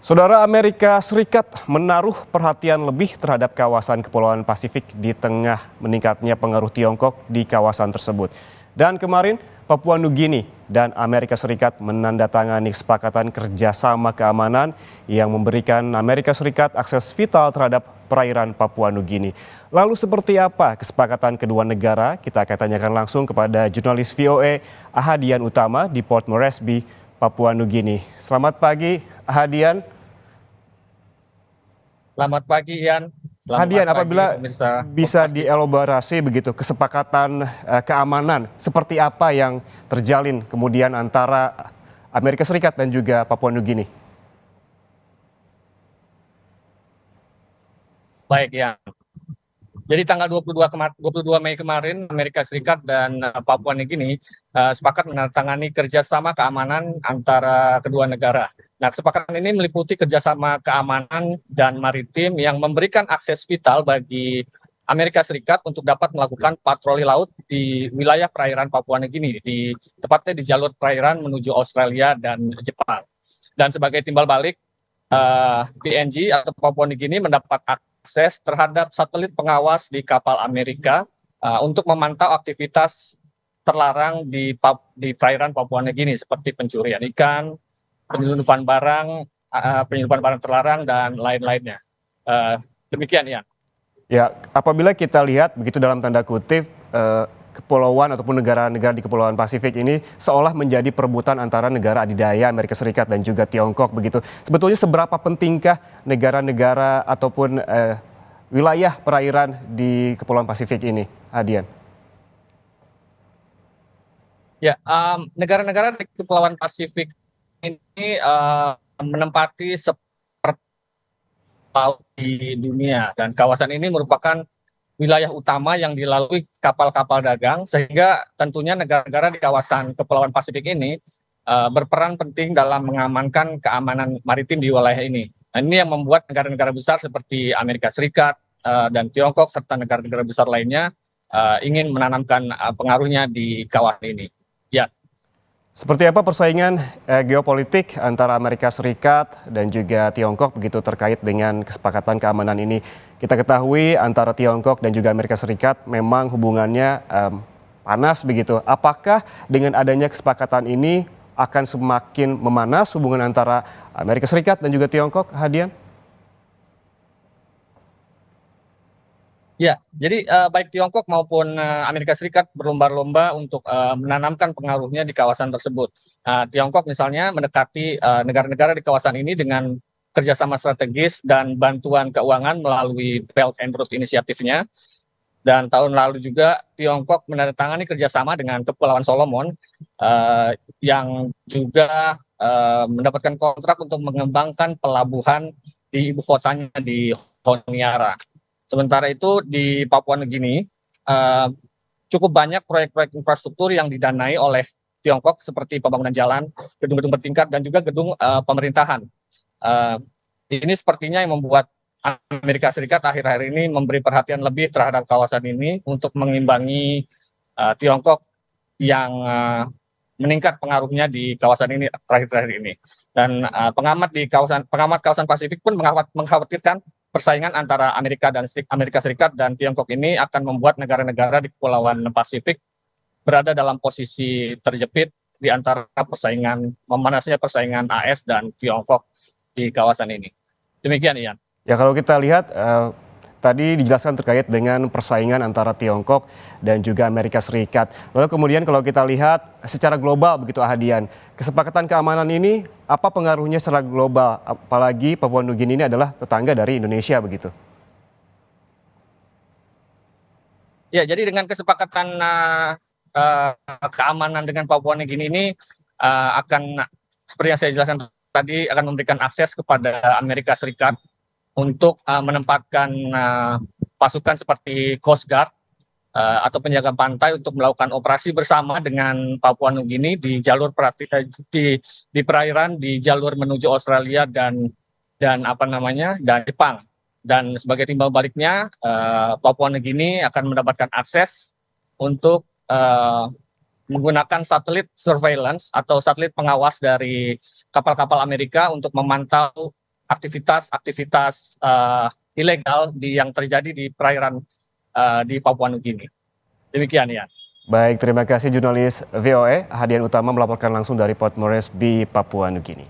Saudara, Amerika Serikat menaruh perhatian lebih terhadap kawasan Kepulauan Pasifik di tengah meningkatnya pengaruh Tiongkok di kawasan tersebut. Dan kemarin, Papua Nugini dan Amerika Serikat menandatangani kesepakatan kerjasama keamanan yang memberikan Amerika Serikat akses vital terhadap perairan Papua Nugini. Lalu seperti apa kesepakatan kedua negara? Kita akan tanyakan langsung kepada jurnalis VOA Ahadian Utama di Port Moresby, Papua Nugini. Selamat pagi, Ahadian. Selamat pagi, Ian. Hadian, Selamat pagi, apabila pemirsa bisa Kompas TV. dielaborasi begitu kesepakatan keamanan seperti apa yang terjalin kemudian antara Amerika Serikat dan juga Papua Nugini? Baik, Ian. Jadi tanggal 22 Mei kemarin, Amerika Serikat dan Papua Nugini sepakat menandatangani kerjasama keamanan antara kedua negara. Nah, kesepakatan ini meliputi kerjasama keamanan dan maritim yang memberikan akses vital bagi Amerika Serikat untuk dapat melakukan patroli laut di wilayah perairan Papua Nugini, tepatnya di jalur perairan menuju Australia dan Jepang. Dan sebagai timbal balik, PNG atau Papua Nugini mendapat akses terhadap satelit pengawas di kapal Amerika untuk memantau aktivitas terlarang di perairan Papua Nugini seperti pencurian ikan, penyelundupan barang terlarang dan lain-lainnya. Demikian, ya. Ya, apabila kita lihat begitu dalam tanda kutip kepulauan ataupun negara-negara di Kepulauan Pasifik ini seolah menjadi perebutan antara negara adidaya Amerika Serikat dan juga Tiongkok begitu. Sebetulnya seberapa pentingkah negara-negara ataupun wilayah perairan di Kepulauan Pasifik ini, Hadian? Ya, negara-negara di Kepulauan Pasifik ini menempati laut di dunia, dan kawasan ini merupakan wilayah utama yang dilalui kapal-kapal dagang, sehingga tentunya negara-negara di kawasan Kepulauan Pasifik ini berperan penting dalam mengamankan keamanan maritim di wilayah ini. Nah, ini yang membuat negara-negara besar seperti Amerika Serikat dan Tiongkok serta negara-negara besar lainnya ingin menanamkan pengaruhnya di kawasan ini. Ya. Seperti apa persaingan geopolitik antara Amerika Serikat dan juga Tiongkok begitu terkait dengan kesepakatan keamanan ini? Kita ketahui antara Tiongkok dan juga Amerika Serikat memang hubungannya panas begitu. Apakah dengan adanya kesepakatan ini akan semakin memanas hubungan antara Amerika Serikat dan juga Tiongkok, Hadian? Ya, jadi baik Tiongkok maupun Amerika Serikat berlomba-lomba untuk menanamkan pengaruhnya di kawasan tersebut. Tiongkok misalnya mendekati negara-negara di kawasan ini dengan kerjasama strategis dan bantuan keuangan melalui Belt and Road Initiative-nya. Dan tahun lalu juga Tiongkok menandatangani kerjasama dengan Kepulauan Solomon yang juga mendapatkan kontrak untuk mengembangkan pelabuhan di ibu kotanya di Honiara. Sementara itu di Papua Nugini cukup banyak proyek-proyek infrastruktur yang didanai oleh Tiongkok seperti pembangunan jalan, gedung-gedung bertingkat dan juga gedung pemerintahan. Ini sepertinya yang membuat Amerika Serikat akhir-akhir ini memberi perhatian lebih terhadap kawasan ini untuk mengimbangi Tiongkok yang meningkat pengaruhnya di kawasan ini terakhir-terakhir ini. Dan pengamat kawasan Pasifik pun mengkhawatirkan persaingan antara Amerika Serikat dan Tiongkok ini akan membuat negara-negara di Kepulauan Pasifik berada dalam posisi terjepit di antara memanasnya persaingan AS dan Tiongkok di kawasan ini. Demikian, Ian. Ya, kalau kita lihat tadi dijelaskan terkait dengan persaingan antara Tiongkok dan juga Amerika Serikat. Lalu kemudian kalau kita lihat secara global begitu, Ahadian, kesepakatan keamanan ini apa pengaruhnya secara global? Apalagi Papua Nugini ini adalah tetangga dari Indonesia begitu. Ya, jadi dengan kesepakatan keamanan dengan Papua Nugini ini akan seperti yang saya jelaskan tadi akan memberikan akses kepada Amerika Serikat untuk menempatkan pasukan seperti Coast Guard atau penjaga pantai untuk melakukan operasi bersama dengan Papua Nugini di jalur di perairan di jalur menuju Australia dan Jepang. Dan sebagai timbal baliknya Papua Nugini akan mendapatkan akses untuk menggunakan satelit surveillance atau satelit pengawas dari kapal-kapal Amerika untuk memantau aktivitas ilegal yang terjadi di perairan di Papua Nugini. Demikian ya. Baik, terima kasih jurnalis VOA Hadian Utama melaporkan langsung dari Port Moresby, Papua Nugini.